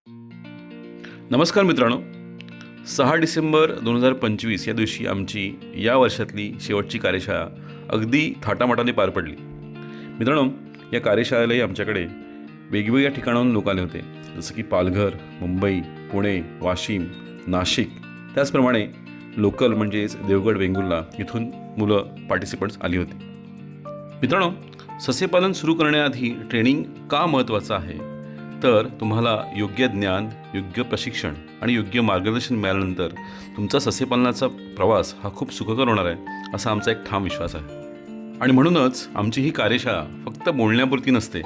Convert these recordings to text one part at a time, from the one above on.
नमस्कार मित्रांनो, 6 डिसेंबर 2025 या दिवशी आमची या वर्षातली शेवटची कार्यशाळा अगदी थाटामाटाने पार पडली. मित्रांनो, या कार्यशाळेलाही आमच्याकडे वेगवेगळ्या ठिकाणाहून लोक आले होते, जसं की पालघर, मुंबई, पुणे, वाशिम, नाशिक. त्याचप्रमाणे लोकल म्हणजेच देवगड, वेंगुर्ला इथून मुलं पार्टिसिपंट्स आली होती. मित्रांनो, सस्यपालन सुरू करण्याआधी ट्रेनिंग का महत्त्वाचं आहे, तर तुम्हाला योग्य ज्ञान, योग्य प्रशिक्षण आणि योग्य मार्गदर्शन मिळाल्यानंतर तुमचा सस्यपालनाचा प्रवास हा खूप सुखकर होणार आहे, असा आमचा एक ठाम विश्वास आहे. आणि म्हणूनच आमची ही कार्यशाळा फक्त बोलण्यापुरती नसते,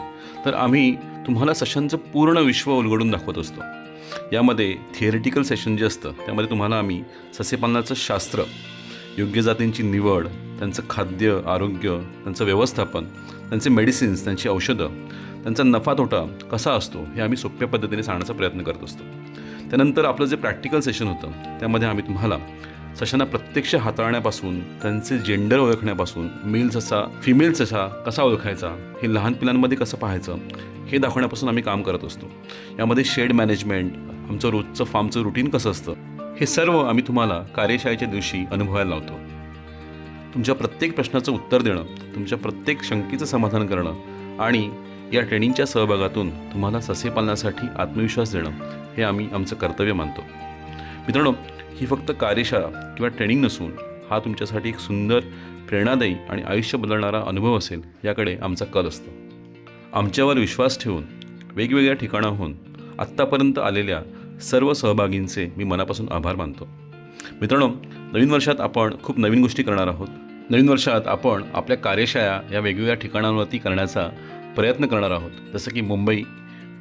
तर आम्ही तुम्हाला सशांचं पूर्ण विश्व उलगडून दाखवत असतो. यामध्ये थिअरिटिकल सेशन जे असतं त्यामध्ये तुम्हाला आम्ही सस्यपालनाचं शास्त्र, योग्य जातींची निवड, त्यांचं खाद्य, आरोग्य, त्यांचं व्यवस्थापन, त्यांचे मेडिसिन्स, त्यांची औषधं, त्यांचा नफा तोटा कसा असतो हे आम्ही सोप्या पद्धतीने सांगण्याचा प्रयत्न करत असतो. त्यानंतर आपलं जे प्रॅक्टिकल सेशन होतं त्यामध्ये आम्ही तुम्हाला सशांना प्रत्यक्ष हाताळण्यापासून, त्यांचे जेंडर ओळखण्यापासून, मेल्स असा फिमेल्स असा कसा ओळखायचा, हे लहान पिलांमध्ये कसं पाहायचं हे दाखवण्यापासून आम्ही काम करत असतो. यामध्ये शेड मॅनेजमेंट, आमचं रोजचं फार्मचं रुटीन कसं असतं, हे सर्व आम्ही तुम्हाला कार्यशाळेच्या दिवशी अनुभवायला लावतो. तुमच्या प्रत्येक प्रश्नाचं उत्तर देणं, तुमच्या प्रत्येक शंकेचं समाधान करणं आणि या ट्रेनिंगच्या सहभागातून तुम्हाला सस्यपालनासाठी आत्मविश्वास देणं हे आम्ही आमचं कर्तव्य मानतो. मित्रांनो, ही फक्त कार्यशाळा किंवा ट्रेनिंग नसून हा तुमच्यासाठी एक सुंदर, प्रेरणादायी आणि आयुष्य बदलणारा अनुभव असेल याकडे आमचा कल असतो. आमच्यावर विश्वास ठेवून वेगवेगळ्या ठिकाणाहून आत्तापर्यंत आलेल्या सर्व सहभागींचे मी मनापासून आभार मानतो. मित्रांनो, नवीन वर्षात आपण खूप नवीन गोष्टी करणार आहोत. नवीन वर्षात आपण आपल्या कार्यशाळा या वेगवेगळ्या ठिकाणांवरती करण्याचा प्रयत्न करणार आहोत, जसं की मुंबई,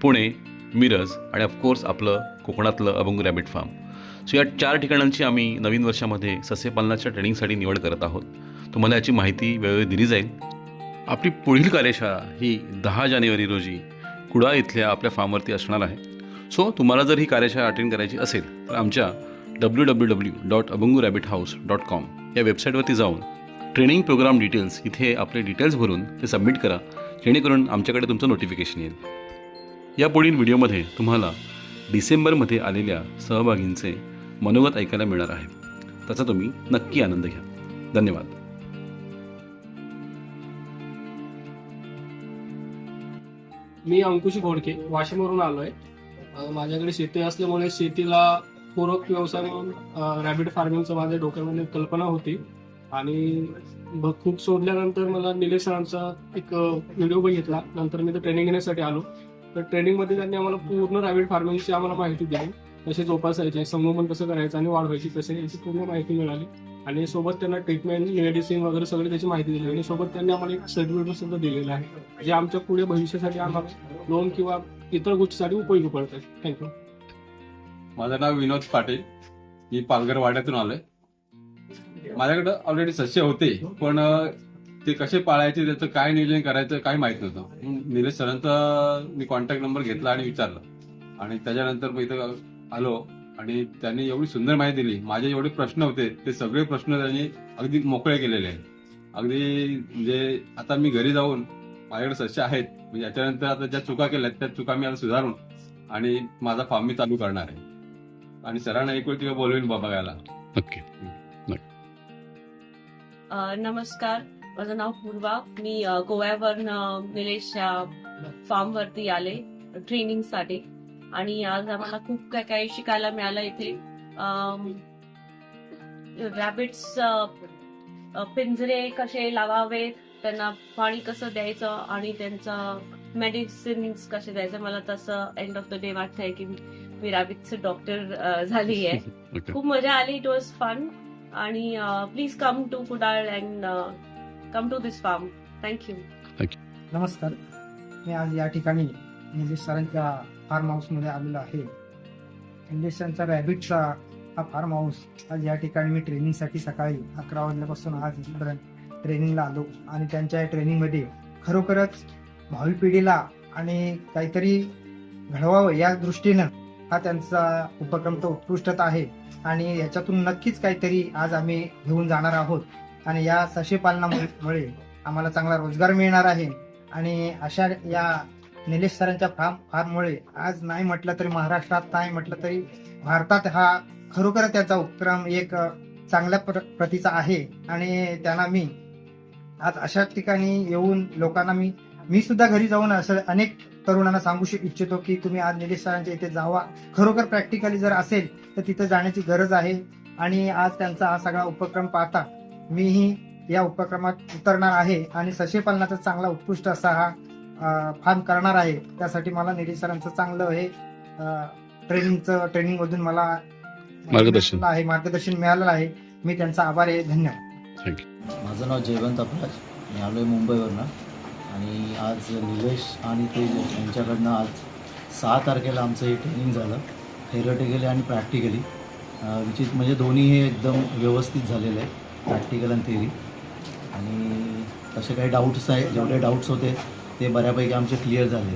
पुणे, मिरज आणि ऑफकोर्स आपलं कोकणातलं अभंग रॅबिट फार्म. सो या 4 ठिकाणांची आम्ही नवीन वर्षामध्ये सस्यपालनाच्या ट्रेनिंगसाठी निवड करत आहोत. तुम्हाला याची माहिती वेळोवेळी दिली जाईल. आपली पुढील कार्यशाळा ही 10 जानेवारी रोजी कुडाळ इथल्या आपल्या फार्मवरती असणार आहे. सो तुम्हाला जर ही कार्यशाळा अटेंड करायची असेल तर आमच्या www.abangurabbithouse.com या वेबसाईटवरती जाऊन ट्रेनिंग प्रोग्राम डिटेल्स इथे आपले डिटेल्स भरून ते सबमिट करा, जेणेकरून आमच्याकडे तुमचं नोटिफिकेशन येईल. यापुढील व्हिडिओमध्ये तुम्हाला डिसेंबरमध्ये आलेल्या सहभागींचे मनोगत ऐकायला मिळणार आहे. त्याचा तुम्ही नक्की आनंद घ्या. धन्यवाद. मी अंकुश घोडके वाशिमवरून आलो आहे. माझ्याकडे शेती असल्यामुळे शेतीला पूरक व्यवसाय म्हणून रॅबिट फार्मिंगचं माझ्या डोक्यामध्ये कल्पना होती आणि खूप शोधल्यानंतर मला निलेश सरांचा एक व्हिडिओ बघितला. नंतर मी ट्रेनिंग घेण्यासाठी आलो. तर ट्रेनिंगमध्ये त्यांनी आम्हाला पूर्ण रॅबिट फार्मिंगची आम्हाला माहिती दिली, कसे जोपासायचे, संगोपन कसं करायचं आणि वाढवायची कसे, याची पूर्ण माहिती मिळाली. आणि सोबत त्यांना ट्रीटमेंट, मेडिसिन वगैरे सगळी त्याची माहिती दिली आणि सोबत त्यांनी आम्हाला एक सर्टिफिकेट सुद्धा दिलेलं आहे, जे आमच्या पुढे भविष्यासाठी आम्हाला लोन किंवा इतर गोष्टीसाठी उपयोगी पडत आहे. थँक्यू. माझं नाव विनोद पाटील. मी पालघर वाड्यातून आलोय. माझ्याकडे ऑलरेडी सस्य होते, पण ते कसे पाळायचे, त्याचं काय नियोजन करायचं काय माहित नव्हतं. निलेश सरांचा मी कॉन्टॅक्ट नंबर घेतला आणि विचारलं आणि त्याच्यानंतर मी इथं आलो आणि त्यांनी एवढी सुंदर माहिती दिली. माझे एवढे प्रश्न होते ते सगळे प्रश्न त्यांनी अगदी मोकळे केलेले आहेत. अगदी म्हणजे आता मी घरी जाऊन माझ्याकडे सस्य आहेत, म्हणजे याच्यानंतर आता ज्या चुका केल्यात त्या चुका मी आता सुधारून आणि माझा फार्म मी चालू करणार आहे. आणि सरांना एक वेळ तिला बोलवेन बघायला. नक्की. नमस्कार, माझं नाव पूर्वा. मी गोव्यावरून निलेशच्या फार्मवरती आले ट्रेनिंगसाठी आणि आज आम्हाला खूप काय काय शिकायला मिळालं इथे. रॅबिट्स पिंजरे कसे लावावे, त्यांना पाणी कसं द्यायचं आणि त्यांचं मेडिसिन्स कसे द्यायचं. मला तसं एंड ऑफ द डे वाटतंय की मी रॅबिटचं डॉक्टर झाली आहे. खूप मजा आली. इट वॉज फन आणि please come to Kudal and come to this farm. Thank you. नमस्कार, मी आज या ठिकाणी निलेश सरांच्या फार्म हाऊसमध्ये आलेलो आहे. निलेश सरांचा रॅबिटचा हा फार्म हाऊस आज या ठिकाणी मी ट्रेनिंगसाठी सकाळी 11 वाजल्यापासून आज इथपर्यंत ट्रेनिंगला आलो आणि त्यांच्या ट्रेनिंगमध्ये खरोखरच भावी पिढीला आणि काहीतरी घडवावं या दृष्टीनं हा त्यांचा उपक्रम तो उत्कृष्टता आहे आणि याच्यातून नक्कीच काहीतरी आज आम्ही घेऊन जाणार आहोत. आणि या सस्यपालनामुळे आम्हाला चांगला रोजगार मिळणार आहे आणि अशा या निलेश सरांच्या फार्ममुळे आज नाही म्हटलं तरी महाराष्ट्रात, नाही म्हटलं तरी भारतात हा खरोखर त्याचा उपक्रम एक चांगल्या प्रतीचा आहे. आणि त्यांना मी आज अशा ठिकाणी येऊन लोकांना मी सुद्धा घरी जाऊन असं अनेक तरुणांना सांगू इच्छितो की तुम्ही आज निलेश सरांच्या इथे जावा. खरोखर प्रॅक्टिकली जर असेल तर तिथे जाण्याची गरज आहे. आणि आज त्यांचा हा सगळा उपक्रम पाहता मीही या उपक्रमात उतरणार आहे आणि ससे पालनाचा चांगला उत्कृष्ट असा हा फार्म करणार आहे. त्यासाठी मला निलेश सरांचं चांगलं हे ट्रेनिंगमधून मला मार्गदर्शन मिळालेलं आहे. मी त्यांचा आभारी आहे. धन्यवाद. माझं नाव जयवंत अपराज. मी आलो आहे मुंबईवरनं आणि आज निलेश आणि तेज यांच्याकडनं आज 6 तारखेला आमचं हे ट्रेनिंग झालं, थेरॉटिकली आणि प्रॅक्टिकली. विचित म्हणजे दोन्ही हे एकदम व्यवस्थित झालेलं आहे, प्रॅक्टिकल आणि थेरी. आणि तसे काही डाऊट्स आहे, जेवढे डाऊट्स होते ते बऱ्यापैकी आमचे क्लिअर झाले.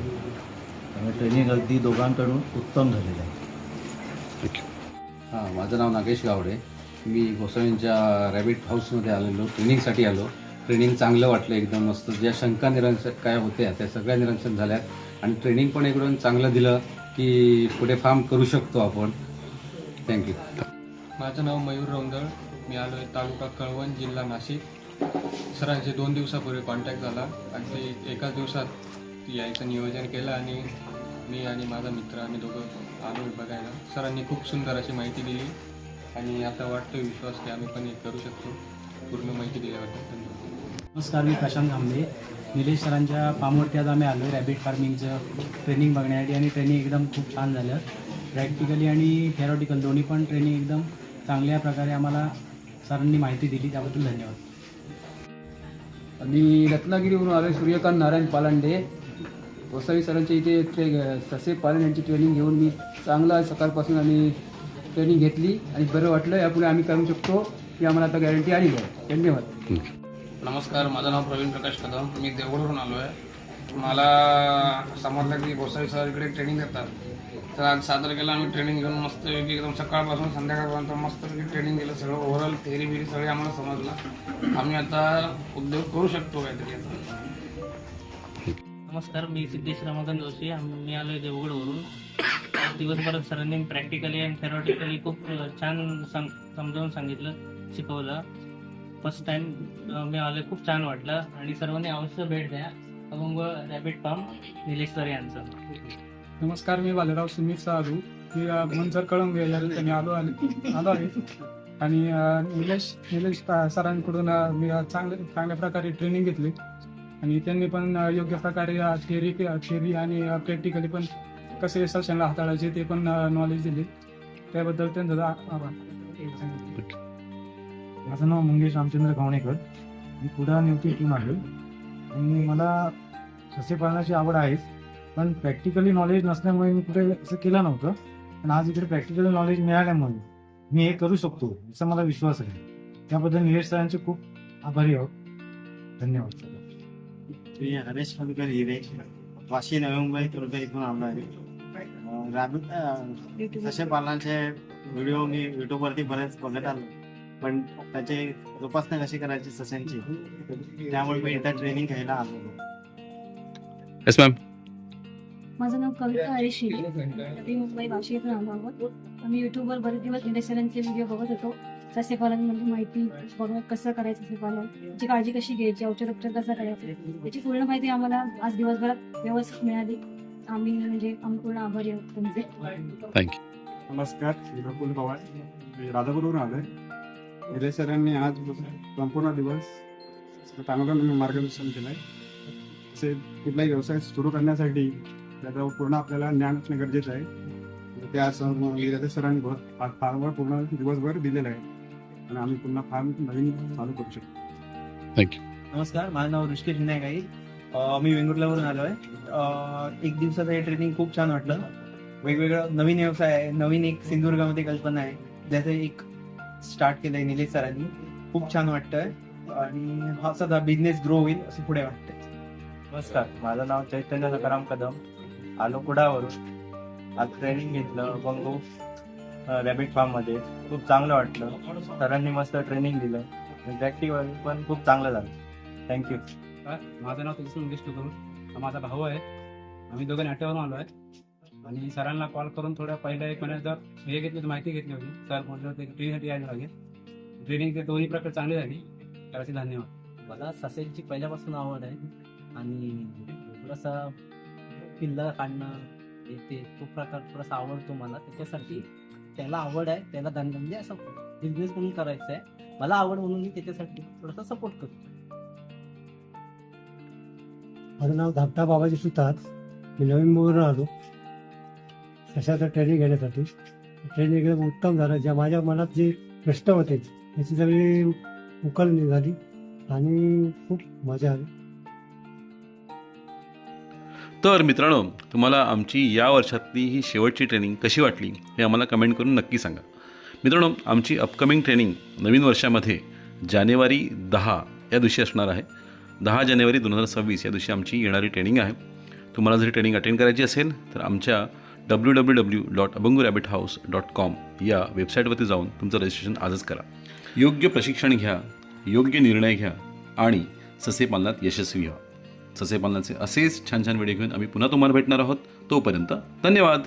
त्यामुळे ट्रेनिंग अगदी दोघांकडून उत्तम झालेलं आहे. हां, माझं नाव नागेश गावडे. मी गोसावींच्या रॅबिट हाऊसमध्ये आलेलो, ट्रेनिंगसाठी आलो. ट्रेनिंग चांगलं वाटलं, एकदम मस्त. ज्या शंका निरसन काय होत्या त्या सगळ्या निरसन झाल्यात आणि ट्रेनिंग पण एकदम चांगलं दिलं की पुढे फार्म करू शकतो आपण. थँक्यू. माझं नाव मयूर रौंदळ. मी आलो आहे तालुका कळवण, जिल्हा नाशिक. सरांशी 2 दिवसापूर्वी कॉन्टॅक्ट झाला. अगदी एकाच दिवसात यायचं नियोजन केलं आणि मी आणि माझा मित्र आम्ही दोघं आलो बघायला. सरांनी खूप सुंदर अशी माहिती दिली आणि आता वाटतो विश्वास की आम्ही पण हे करू शकतो. पूर्ण माहिती दिल्याबद्दल नमस्कार, मी प्रशांत आंबे. निलेश सरांच्या फार्मवरती आज आम्ही आलो आहे रॅबिट फार्मिंगचं ट्रेनिंग बघण्यासाठी आणि ट्रेनिंग एकदम खूप छान झालं. प्रॅक्टिकली आणि थेरॉटिकल दोन्ही पण ट्रेनिंग एकदम चांगल्या प्रकारे आम्हाला सरांनी माहिती दिली, त्याबद्दल धन्यवाद. मी रत्नागिरीवरून आलो आहे, सूर्यकांत नारायण पालांडे. गोसावी सरांच्या इथे ससे पालन यांची ट्रेनिंग घेऊन मी चांगला सकाळपासून आम्ही ट्रेनिंग घेतली आणि बरं वाटलं. यापुढे आम्ही करू शकतो की आम्हाला आता गॅरंटी आली आहे. धन्यवाद. नमस्कार, माझं नाव प्रवीण प्रकाश कदम. मी देवगडवरून आलो आहे. मला समजलं की गोसावी सर इकडे ट्रेनिंग देतात, तर आज 6 तारखेला आम्ही ट्रेनिंग घेऊन मस्त एकदम सकाळपासून संध्याकाळपर्यंत मस्तपैकी ट्रेनिंग केलं. सगळं ओव्हरऑल थेरी बिरी सगळे आम्हाला समजलं. आम्ही आता उद्योग करू शकतो काहीतरी आता. नमस्कार, मी सिद्धेश रमाकांत जोशी. मी आलो आहे देवगडवरून. दिवसभरात सरांनी प्रॅक्टिकली आणि थेरॉटिकली खूप छान समजावून सांगितलं, शिकवलं. फर्स्ट टाइम मी आलो, खूप छान वाटलं आणि सर्वांनी अवश्य भेट द्या अभंग रॅबिट फार्म निलेश सर यांचं. नमस्कार, मी बालराव सुमित साधू. मी मंचर कळंबे या ठिकाणी आलो आहे आणि निलेश सरांकडून मी चांगल्या प्रकारे ट्रेनिंग घेतली आणि त्यांनी पण योग्य प्रकारे थिअरी आणि प्रॅक्टिकली पण कसे सेशनला हाताळायचे ते पण नॉलेज दिले. त्याबद्दल त्यांचा आभार. माझं नाव मंगेश रामचंद्र गावणेकर. मी कुडाळ न्यूट्रिशन आहे आणि मला ससे पालनाची आवड आहे, पण प्रॅक्टिकली नॉलेज नसल्यामुळे मी कुठे असं केलं नव्हतं. पण आज इकडे प्रॅक्टिकल नॉलेज मिळाल्यामुळे मी हे करू शकतो असा मला विश्वास आहे. त्याबद्दल निलेश सरांचे खूप आभारी आहोत. धन्यवाद. मी हरेश मधुकर हिरे, वाशी नवी मुंबई तुर्भे इथून आलो आहे. रॅबिट ससे पालनाचे व्हिडिओ मी युट्यूबवरती बरेच बघत आलो, पण त्याची जोपासना कशी करायची सशांची, त्यामुळे मी इथं ट्रेनिंग घ्यायला आलो. Yes ma'am. माझं नाव कविता हरीश शिरे. नवी मुंबई वाशी इथून आलो आहोत. आम्ही युट्यूबवर बरेच दिवस निलेश सरांचे व्हिडिओ बघत होतो. सस्य पालनमध्ये माहिती बघत कसं करायचं सस्य पालन, त्याची काळजी कशी घ्यायची, औषधोपचार कसा करायचा, याची पूर्ण माहिती आम्हाला आज दिवसभरात व्यवस्थित मिळाली. आम्ही पूर्ण आभारी आहोत तुमचे. थँक्यू. नमस्कार, प्रफुल्ल पवार. राधापूरवरून आलो आहे. निलेश सरांनी आज संपूर्ण दिवस चांगलं मार्गदर्शन केलं आहे. असे कुठलाही व्यवसाय सुरू करण्यासाठी त्याचं पूर्ण आपल्याला ज्ञान असणे गरजेचं आहे. त्या निलेश सरांनी फार्मवर पूर्ण दिवसभर दिलेलं आहे आणि आम्ही पुन्हा फार्म नवीन चालू करू शकतो. थँक्यू. नमस्कार, माझं नाव ऋषिकेश विनायक. मी वेंगुर्ल्यावरून आलो आहे. 1 दिवसाचं हे ट्रेनिंग खूप छान वाटलं. वेगवेगळं नवीन व्यवसाय आहे, नवीन एक सिंधुदुर्गामध्ये कल्पना आहे, ज्याचं एक स्टार्ट केलं आहे निलेश सरांनी. खूप छान वाटतंय आणि हा सध्या बिझनेस ग्रो होईल असं पुढे वाटतंय. नमस्कार, माझं नाव चैतन्य सकाराम कदम. आलो कुडाळवरून. आज ट्रेनिंग घेतलं बंगो रॅबिट फार्ममध्ये. खूप चांगलं वाटलं. सरांनी मस्त ट्रेनिंग दिलं आणि प्रॅक्टिकल पण खूप चांगलं झालं. थँक्यू. माझं नाव तुलसी मंगेश टुकूर. हा माझा भाऊ आहे. आम्ही दोघं नाट्यावरून आलो आहे आणि सरांना कॉल करून थोड्या पहिल्या एक महिन्यात हे घेतली होती, माहिती घेतली होती. सर म्हटलं होते ट्रेनिंगसाठी यायला लागेल. ट्रेनिंग ते दोन्ही प्रकार चांगली झाली. त्यासाठी धन्यवाद. मला ससेलची पहिल्यापासून आवड आहे आणि थोडासा पिल्ला काढणं ते तो प्रकार थोडासा आवडतो मला. त्याच्यासाठी त्याला आवड आहे, त्याला धंदा म्हणजे असं बिझनेस म्हणून करायचं आहे. मला आवड म्हणून मी त्याच्यासाठी थोडासा सपोर्ट करतो. माझं नाव धाकटा बाबाजी सुतार. मी नवीन मुंबईवरून आलो सशाचं ट्रेनिंग घेण्यासाठी. ट्रेनिंग एकदम उत्तम झालं. ज्या माझ्या मनात जे प्रश्न होते त्याची सगळी उकल निघाली आणि खूप मजा आली. तर मित्रांनो, तुम्हाला आमची या वर्षातली ही शेवटची ट्रेनिंग कशी वाटली हे आम्हाला कमेंट करून नक्की सांगा. मित्रांनो, आमची अपकमिंग ट्रेनिंग नवीन वर्षामध्ये जानेवारी 10 या दिवशी असणार आहे. 10 जानेवारी 2026 या दिवशी आमची येणारी ट्रेनिंग आहे. तुम्हाला जर ट्रेनिंग अटेंड करायची असेल तर आमच्या www.abangurabbithouse.com या वेबसाईटवरती जाऊन तुमचं रजिस्ट्रेशन आजच करा. योग्य प्रशिक्षण घ्या, योग्य निर्णय घ्या आणि ससे पालनात यशस्वी व्हा. ससे पालनाचे असेच छान छान व्हिडिओ घेऊन आम्ही पुन्हा तुम्हाला भेटणार आहोत. तोपर्यंत धन्यवाद.